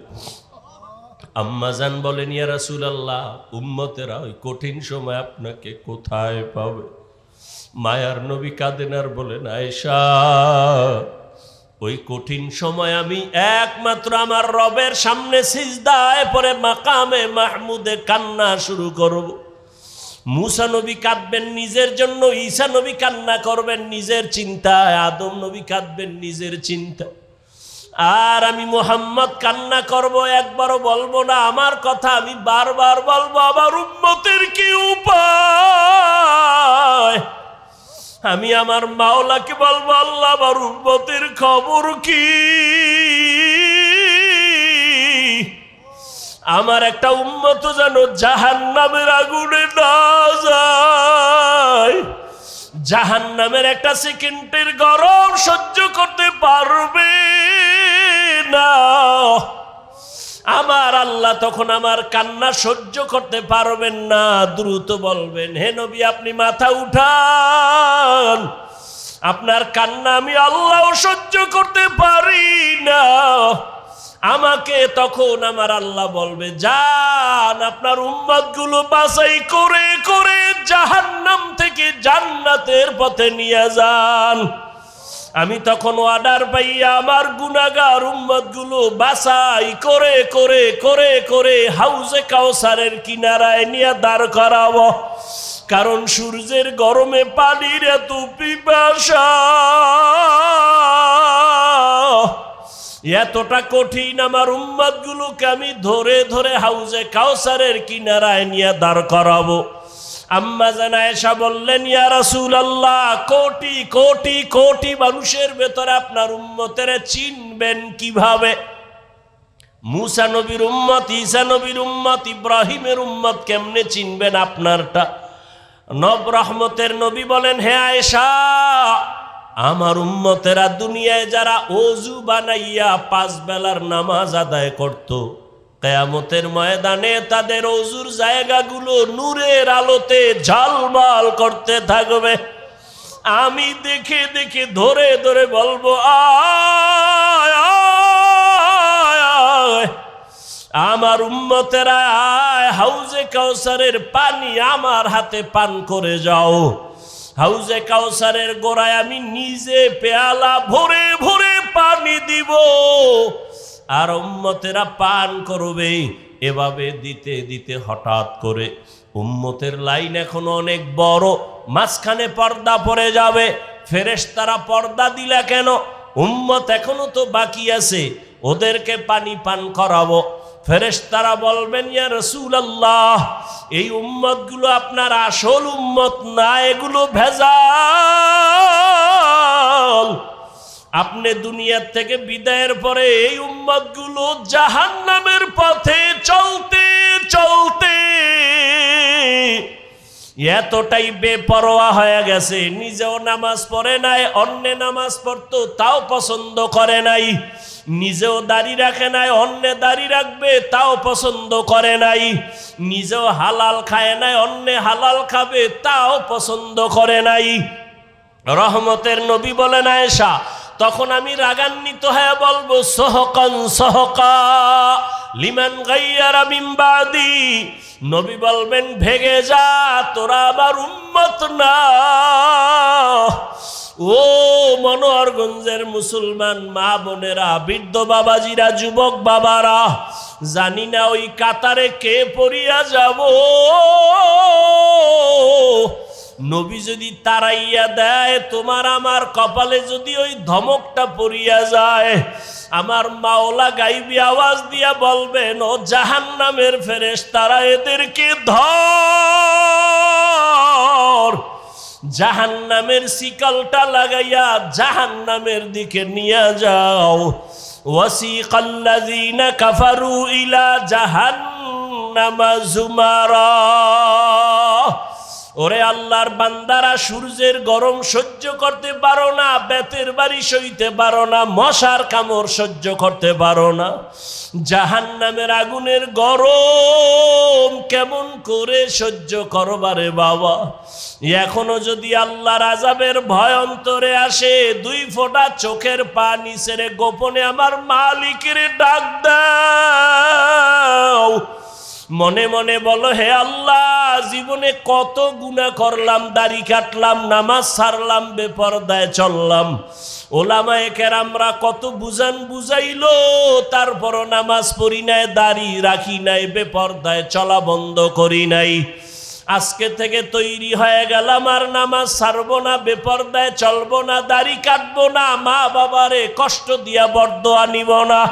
[SPEAKER 1] আম্মা জান বলেন ইয়া রাসূলুল্লাহ, উম্মতেরা ওই কঠিন সময় আপনাকে কোথায় পাবে? মায়ার নবী কাঁদেন আর বলেন আয়েশা, ওই কঠিন সময় আমি একমাত্র আমার রবের সামনে সিজদায় পড়ে মাকামে মাহমুদে কান্না শুরু করব। মূসা নবী কাঁদবেন নিজের জন্য, ঈসা নবী কান্না করবেন নিজের চিন্তায়, আদম নবী কাঁদবেন নিজের চিন্তা, আর আমি মুহাম্মদ কান্না করব, একবারও বলবো না আমার কথা, আমি বারবার বলবো আমার উম্মতের কি উপায়। আমি আমার মাওলাকে বলবো আল্লাহ আমার উম্মতের খবর কি, আমার একটা উম্মত যেন জাহান্নামের আগুনে না যায়, জাহান্নামের একটা সেকেন্ডের গরম সহ্য করতে পারবে না। আমার আল্লাহ তখন আমার কান্না সহ্য করতে পারবেন না, দ্রুত বলবেন হে নবী আপনি মাথা উঠান, আপনার কান্না আমি আল্লাহ সহ্য করতে পারি না। আমাকে তখন আমার আল্লাহ বলবে যান আপনার উম্মতগুলো বাছাই করে করে জাহান্নাম থেকে জান্নাতের পথে নিয়ে যান। আমি তখন অর্ডার পাইয়া আমার গুনাহগার উম্মতগুলো বাছাই করে করে করে করে হাউজে কাউসারের কিনারায় নিয়ে দাঁড় করাবো, কারণ সূর্যের গরমে পানির এত পিপাসা, এতটা কঠিন, আমার উম্মতগুলোকে আমি ধরে ধরে হাউজে কাউসারের কিনারায় নিয়ে দাঁড় করাবো। আম্মা জান আয়েশা বললেন ইয়া রাসূলুল্লাহ, কোটি কোটি কোটি মানুষের ভেতরে আপনার উম্মতের চিনবেন কিভাবে? মূসা নবীর উম্মত, ঈসা নবীর উম্মত, ইব্রাহিমের উম্মত কেমনে চিনবেন আপনারটা? নব রহমতের নবী বলেন হে আয়েশা, আমার উম্মতেরা দুনিয়ায় যারা ওযু বানাইয়া 5 বেলার নামাজ আদায় করত, কিয়ামতের ময়দানে তাদের ওযুর জায়গাগুলো নূরের আলোতে ঝলমল করতে থাকবে। আমি দেখে দেখে ধরে ধরে বলবো আয় আয় আয়, আমার উম্মতেরা আয়, হাউজে কাউসারের পানি আমার হাতে পান করে যাও। হাউজে কাউসারের গোড়ায় আমি নিজে পেয়ালা ভরে ভরে পানি দিব, আর উম্মতেরা পান করবে। এভাবে দিতে দিতে হঠাৎ করে উম্মতের লাইন এখন অনেক বড়, মাঝখানে পর্দা পড়ে যাবে। ফেরেশতারা পর্দা দিলা কেন? উম্মত এখনো তো বাকি আছে, ওদেরকে পানি পান করাবো। ফেরেশতারা বলবেন, ইয়া রাসূলুল্লাহ, এই উম্মতগুলো আপনার আসল উম্মত না, এগুলো ভেজাল। আপনি দুনিয়ার থেকে বিদায়ের পরে এই উম্মতগুলো জাহান্নামের পথে চলতে চলতে এতটাই বেপরোয়া হয়ে গেছে, নিজেও নামাজ পড়ে নাই, অন্যে নামাজ পড়তো তাও পছন্দ করে নাই, নিজেও দাড়ি রাখে নাই, অন্যে দাড়ি রাখবে তাও পছন্দ করে নাই, নিজেও হালাল খায় নাই, অন্যে হালাল খাবে তাও পছন্দ করে নাই। রহমতের নবী বলেন আয়েশা, তখন আমি রাগান্বিত হয়ে বলবো, সহকান সহকা লিমান গায়্যারা মিন বাদি। নবী বলবেন, ভেগে যা, তোরা আমার উম্মত না। ও মনোহরগঞ্জের মুসলমান মা বোনেরা, বৃদ্ধ বাবাজিরা, যুবক বাবারা, জানি না ওই কাতারে কে পড়িয়া যাব। নবী যদি তারাইয়া দেয়, তোমার আমার কপালে যদি ওই ধমকটা পড়িয়া যায়, আমার মাওলা গাইবি আওয়াজ দিয়া বলবেন, ও জাহান্নামের ফেরেশতারা, এদেরকে ধর, জাহান্নামের শিকলটা লাগাইয়া জাহান্নামের দিকে নিয়ে যাও। ওয়াসিকাল্লাযীনা কাফারু ইলা জাহান্নামা যুমারা। ওরে আল্লাহর বান্দারা, সূর্যের গরম সহ্য করতে পারো না, বেতের বাড়ি সইতে পারো না, মশার কামড় সহ্য করতে পারো না, জাহান্নামের আগুনের গরম কেমন করে সহ্য করবারে বাবা। এখনো যদি আল্লাহর আযাবের ভয় অন্তরে আসে, 2 ফোঁটা চোখের পানি ছেড়ে গোপনে আমার মালিকের ডাক দাও। মনে মনে বলো, হে আল্লাহ, জীবনে কত গুনাহ করলাম, দাড়ি কাটলাম, নামাজ ছাড়লাম, বেপরদায় চললাম, ওলামায়ে কেরামরা কত বুঝান বুঝাইলো, তারপরও নামাজ পড়ি নাই, দাড়ি রাখি নাই, বেপরদায় চলা বন্ধ করি নাই। আজকে থেকে তৈরি হয়ে গেলাম, আর নামাজ ছাড়বো না, বেপরদায় চলবো না, দাড়ি কাটবো না, মা বাবারে কষ্ট দিয়া বরদোয়া নিব না,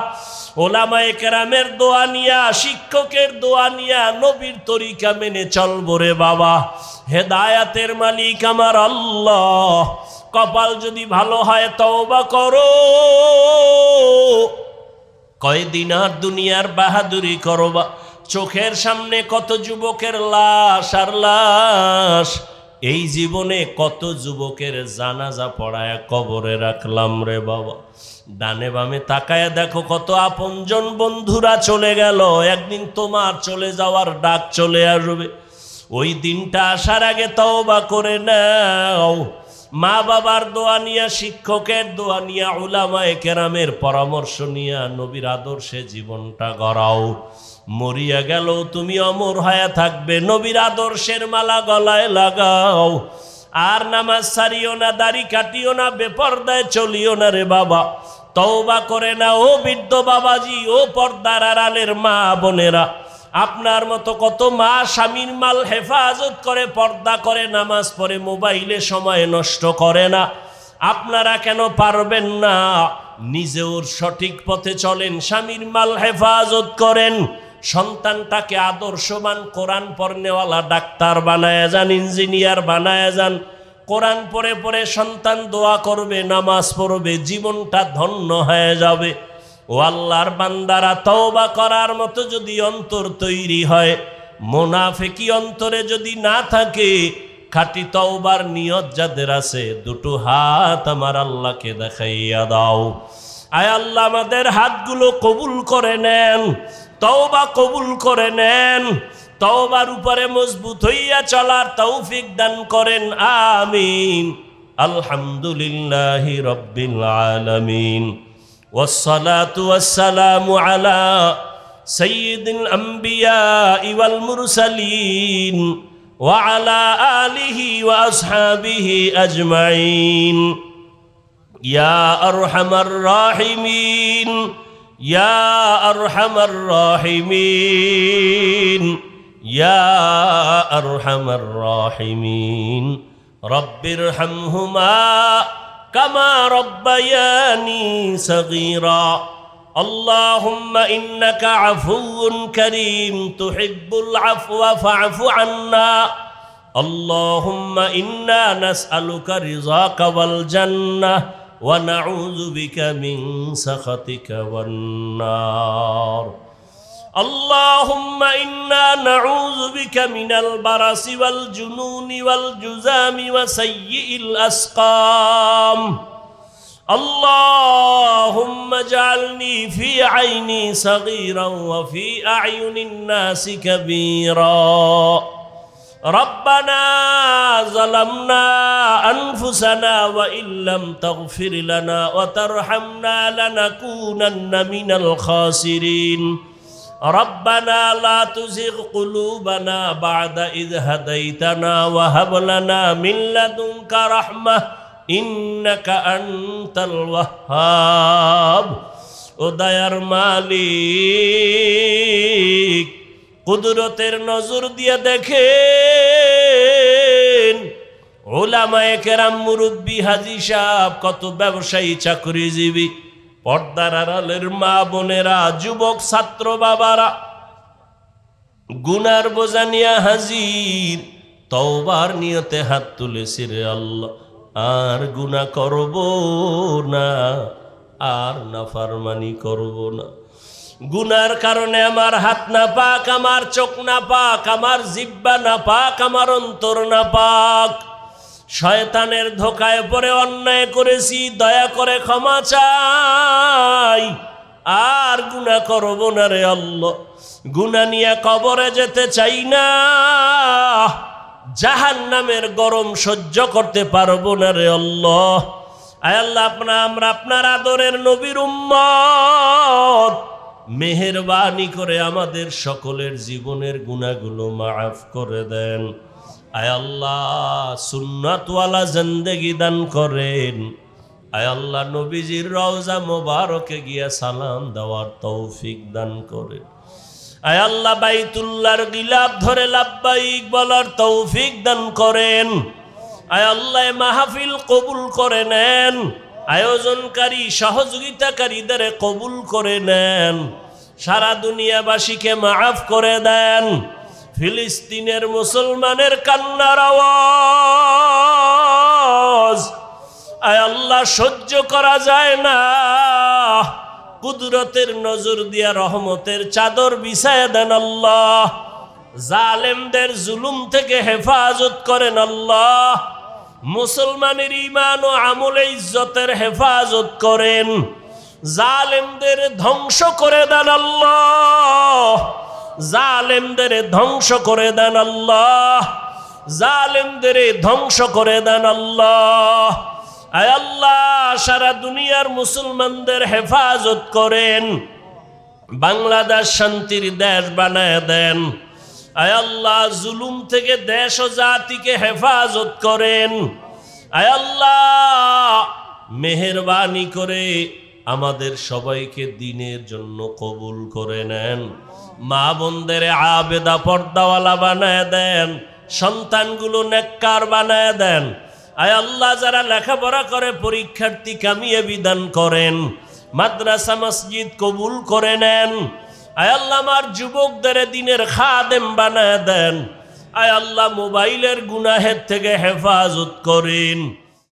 [SPEAKER 1] ওলামায়ে কেরামের দোয়া নিয়া, শিক্ষকের দোয়া নিয়া, নবীর তরিকা মেনে চলবো রে বাবা। হেদায়াতের মালিক আমার আল্লাহ, কপাল যদি ভালো হয় তওবা করো, কয়দিন আর দুনিয়ার বাহাদুরি করবা। চোখের সামনে কত যুবকের লাশ আর লাশ, এই জীবনে কত যুবকের জানাজা পড়ায় কবরে রাখলাম রে বাবা। ডানে বামে তাকায় দেখো, কত আপনজন বন্ধুরা চলে গেল, একদিন তোমার চলে যাওয়ার ডাক চলে আসবে। ওই দিনটা আসার আগে তওবা করে নাও। মা বাবার দোয়া নিয়া, শিক্ষকের দোয়া নিয়া, উলামায়ে কেরামের পরামর্শ নিয়া নবীর আদর্শে জীবনটা গড়াও। মরিয়া গেল তুমি অমর হয়ে থাকবে, নবীর আদর্শের মালা গলায় লাগাও। আর নামাজ ছাড়িও না, দাড়ি কাটিও না, বেপরদায় চলিও না রে বাবা। তওবা করে না ও বৃদ্ধ বাবাজি, ও পর্দার আড়ালের মা বোনেরা। আপনার মতো কত মা স্বামীর মাল হেফাজত করে, পর্দা করে, নামাজ পড়ে, মোবাইলে সময় নষ্ট করে না। আপনারা কেন পারবেন না? নিজেও সঠিক পথে চলেন, স্বামীর মাল হেফাজত করেন, সন্তানটাকে আদর্শবান কোরআন পড়নেওয়ালা ডাক্তার বানায় যান, ইঞ্জিনিয়ার বানায় যান। কোরআন পড়ে পড়ে সন্তান দোয়া করবে, নামাজ পড়বে, জীবনটা ধন্য হয়ে যাবে। ও আল্লাহর বান্দারা, তওবা করার মতো যদি অন্তর তৈরি হয়, মুনাফিকি অন্তরে যদি না থাকে, খাঁটি তওবার নিয়ত যাদের আছে, 2টো হাত আমার আল্লাহকে দেখাইয়া দাও। আয় আল্লাহ, আমাদের হাতগুলো কবুল করে নেন, তওবা কবুল করে নেন, তওবার উপরে মজবুত হইয়া চলার তৌফিক দান করেন, আমিন। আলহামদুলিল্লাহি রাব্বিল আলামিন, ওয়াসসালাতু ওয়াসসালামু আলা সাইয়্যিদুল আম্বিয়াই ওয়াল মুরসালিন ওয়া আলা আলিহি ওয়া আসহাবিহি আজমাইন। ইয়া আরহামার রাহিমিন, ইয়া আরহামার রাহিমিন, ইয়া আরহামার রাহিমিন। রব্বিরহামহুমা কামা রব্বায়ানি সগীরা। আল্লাহুম্মা ইন্নাকা আফুউন কারীম তুহিব্বুল আফওয়া ফা'ফু আন্না। আল্লাহুম্মা ইন্না নাসআলুকা রিযাকা ওয়াল জান্নাহ ওয়া নাউযু বিকা মিন সাখাতিকা ওয়ান নার। আল্লাহুম্মা ইন্না নাউযু বিকা মিনাল বারাসি ওয়াল জুনুনি ওয়াল জুযামি ওয়া সাইয়্যিল আসকাম। আল্লাহুম্মা জাআলনি ফি আইনি সাগীরান ওয়া ফি আ'য়ুনিন নাসি কাবীরা। রব্বানা যালামনা আনফুসানা ওয়া ইল্লাম তাগফির লানা ওয়া তারহামনা লানাকুনান্না মিনাল খাসিরিন। রব্বানা লা তুযিগ কুলুবানা বা'দা ইয হাদাইতানা ওয়া হাব লানা মিন লাদুনকা রাহমাহ ইন্নাকা আনতাল ওয়াহ্হাব। ও দয়ার মালিক, কুদরতের নজর দিয়ে দেখেন উলামায়ে কেরাম, মুরব্বী, হাজী সাহেব, কত ব্যবসায়ী, চাকরিজীবী, পর্দার আড়ালের মা বোনেরা, যুবক ছাত্র বাবারা গুনার বোঝা নিয়ে হাজির, তওবার নিয়তে হাত তুলেছি। রে আল্লাহ, আর গুনাহ করব না, আর নাফরমানি করব না। গুনার কারণে আমার হাত না পাক, আমার চোখ না পাক, আমার জিহ্বা না পাক, আমার অন্তর না পাক। শয়তানের ধোকায় পড়ে অন্যায় করেছি, দয়া করে ক্ষমা চাই, আর গুনাহ করব না। রে আল্লাহ, গুনাহ নিয়ে কবরে যেতে চাই না, জাহান্নামের গরম সহ্য করতে পারবো না। রে আল্লাহ, আয় আল্লাহ, আমরা আপনার আদরের নবীর উম্মত, মেহেরবানি করে আমাদের সকলের জীবনের গুনাহগুলো মাফ করে দেন। আয় আল্লাহ, সুন্নাতওয়ালা জিন্দেগি দান করেন। আয় আল্লাহ, নবীজির রওজা মোবারকে গিয়া সালাম দেওয়ার তৌফিক দান করেন। আয় আল্লাহ, বাইতুল্লাহর গিলাফ ধরে লাব্বাইক বলার তৌফিক দান করেন। আয় আল্লাহ, মাহফিল কবুল করে নেন, আয়োজনকারী সহযোগিতাকারীদের কবুল করে নেন, সারা দুনিয়াবাসীকে মাফ করে দেন। ফিলিস্তিনের মুসলমানের কান্নার আওয়াজ আয় আল্লাহ সহ্য করা যায় না, কুদরতের নজর দিয়া রহমতের চাদর বিছায়া দেন আল্লাহ। জালেমদের জুলুম থেকে হেফাজত করেন আল্লাহ। মুসলমানের ঈমান ও আমলে ইজ্জতের হেফাজত করেন। জালেমদের ধ্বংস করে দেন আল্লাহ, জালেমদের ধ্বংস করে দেন আল্লাহ, জালেমদের ধ্বংস করে দেন আল্লাহ। আয় আল্লাহ, সারা দুনিয়ার মুসলমানদের হেফাজত করেন, বাংলাদেশ শান্তির দেশ বানায় দেন। আয় আল্লাহ, জুলুম থেকে দেশ ও জাতিকে হেফাজত করেন। আয় আল্লাহ, মেহেরবানি করে আমাদের সবাইকে দিনের জন্য কবুল করে নেন। মা বোনদের আবেদা পর্দাওয়ালা বানায় দেন, সন্তানগুলো নেককার বানায় দেন। আয় আল্লাহ, যারা লেখাপড়া করে পরীক্ষার্থী কামিয়াবি দান করেন, মাদ্রাসা মসজিদ কবুল করে নেন। আয় আল্লাহ, আমার যুবকদের দিনের খাদেম বানায় দেন। আয় আল্লাহ, মোবাইলের গুনাহের থেকে হেফাজত করেন।